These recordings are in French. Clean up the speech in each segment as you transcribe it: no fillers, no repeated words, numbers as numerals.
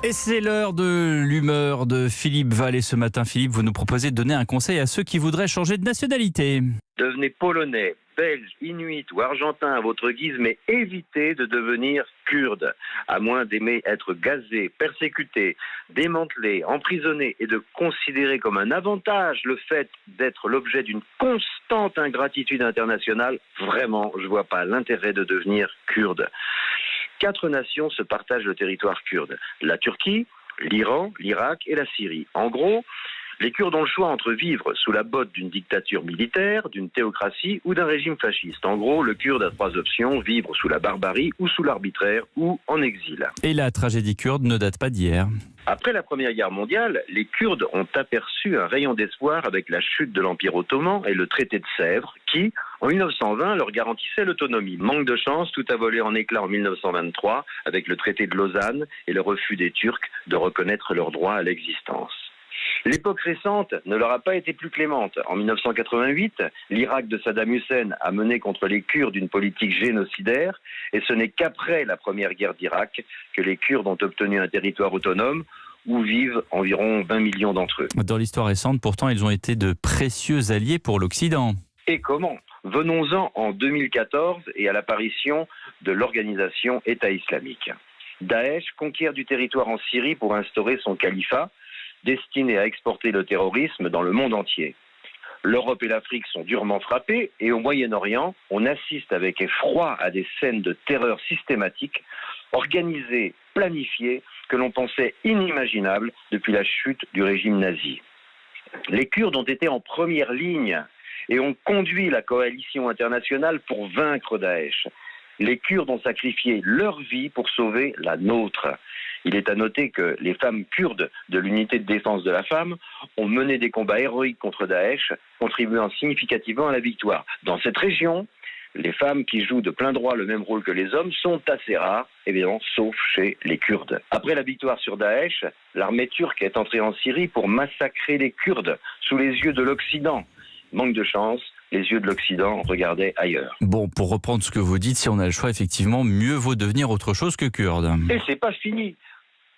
Et c'est l'heure de l'humeur de Philippe Val. Et ce matin, Philippe, vous nous proposez de donner un conseil à ceux qui voudraient changer de nationalité. Devenez polonais, belge, inuit ou argentin à votre guise, mais évitez de devenir kurde. À moins d'aimer être gazé, persécuté, démantelé, emprisonné et de considérer comme un avantage le fait d'être l'objet d'une constante ingratitude internationale, vraiment, je ne vois pas l'intérêt de devenir kurde. 4 nations se partagent le territoire kurde. La Turquie, l'Iran, l'Irak et la Syrie. En gros, les Kurdes ont le choix entre vivre sous la botte d'une dictature militaire, d'une théocratie ou d'un régime fasciste. En gros, le Kurde a 3 options, vivre sous la barbarie ou sous l'arbitraire ou en exil. Et la tragédie kurde ne date pas d'hier. Après la Première Guerre mondiale, les Kurdes ont aperçu un rayon d'espoir avec la chute de l'Empire ottoman et le traité de Sèvres qui, en 1920, leur garantissait l'autonomie. Manque de chance, tout a volé en éclats en 1923 avec le traité de Lausanne et le refus des Turcs de reconnaître leur droit à l'existence. L'époque récente ne leur a pas été plus clémente. En 1988, l'Irak de Saddam Hussein a mené contre les Kurdes une politique génocidaire et ce n'est qu'après la première guerre d'Irak que les Kurdes ont obtenu un territoire autonome où vivent environ 20 millions d'entre eux. Dans l'histoire récente, pourtant, ils ont été de précieux alliés pour l'Occident. Et comment ? Venons-en en 2014 et à l'apparition de l'organisation État islamique. Daesh conquiert du territoire en Syrie pour instaurer son califat, destiné à exporter le terrorisme dans le monde entier. L'Europe et l'Afrique sont durement frappées et au Moyen-Orient, on assiste avec effroi à des scènes de terreur systématiques, organisées, planifiées, que l'on pensait inimaginables depuis la chute du régime nazi. Les Kurdes ont été en première ligne et ont conduit la coalition internationale pour vaincre Daesh. Les Kurdes ont sacrifié leur vie pour sauver la nôtre. Il est à noter que les femmes kurdes de l'unité de défense de la femme ont mené des combats héroïques contre Daesh, contribuant significativement à la victoire. Dans cette région, les femmes qui jouent de plein droit le même rôle que les hommes sont assez rares, évidemment, sauf chez les Kurdes. Après la victoire sur Daesh, l'armée turque est entrée en Syrie pour massacrer les Kurdes sous les yeux de l'Occident. Manque de chance, les yeux de l'Occident regardaient ailleurs. Bon, pour reprendre ce que vous dites, si on a le choix, effectivement, mieux vaut devenir autre chose que kurde. Et c'est pas fini.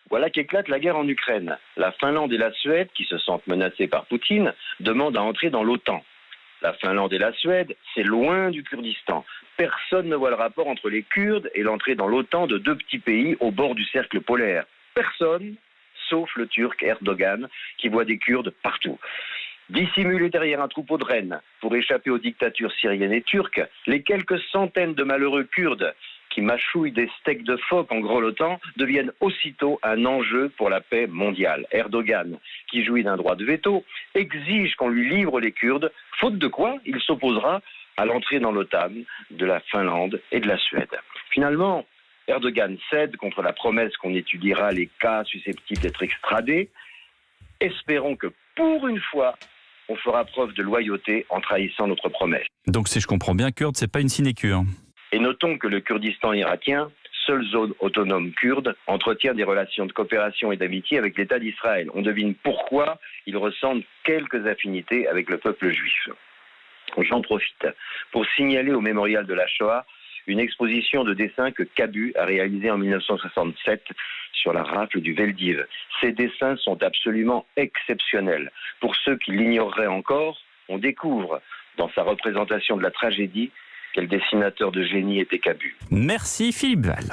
Voilà qu'éclate la guerre en Ukraine. La Finlande et la Suède, qui se sentent menacées par Poutine, demandent à entrer dans l'OTAN. La Finlande et la Suède, c'est loin du Kurdistan. Personne ne voit le rapport entre les Kurdes et l'entrée dans l'OTAN de 2 petits pays au bord du cercle polaire. Personne, sauf le Turc Erdogan, qui voit des Kurdes partout. Dissimulés derrière un troupeau de rennes pour échapper aux dictatures syriennes et turques, les quelques centaines de malheureux Kurdes qui mâchouillent des steaks de phoque en grelottant deviennent aussitôt un enjeu pour la paix mondiale. Erdogan, qui jouit d'un droit de veto, exige qu'on lui livre les Kurdes, faute de quoi il s'opposera à l'entrée dans l'OTAN de la Finlande et de la Suède. Finalement, Erdogan cède contre la promesse qu'on étudiera les cas susceptibles d'être extradés. Espérons que pour une fois, on fera preuve de loyauté en trahissant notre promesse. Donc si je comprends bien, kurde, c'est pas une sinécure. Et notons que le Kurdistan irakien, seule zone autonome kurde, entretient des relations de coopération et d'amitié avec l'État d'Israël. On devine pourquoi il ressentent quelques affinités avec le peuple juif. J'en profite pour signaler au mémorial de la Shoah une exposition de dessins que Cabu a réalisée en 1967 sur la rafle du Veldiv. Ces dessins sont absolument exceptionnels. Pour ceux qui l'ignoreraient encore, on découvre dans sa représentation de la tragédie quel dessinateur de génie était Cabu. Merci Philippe Val.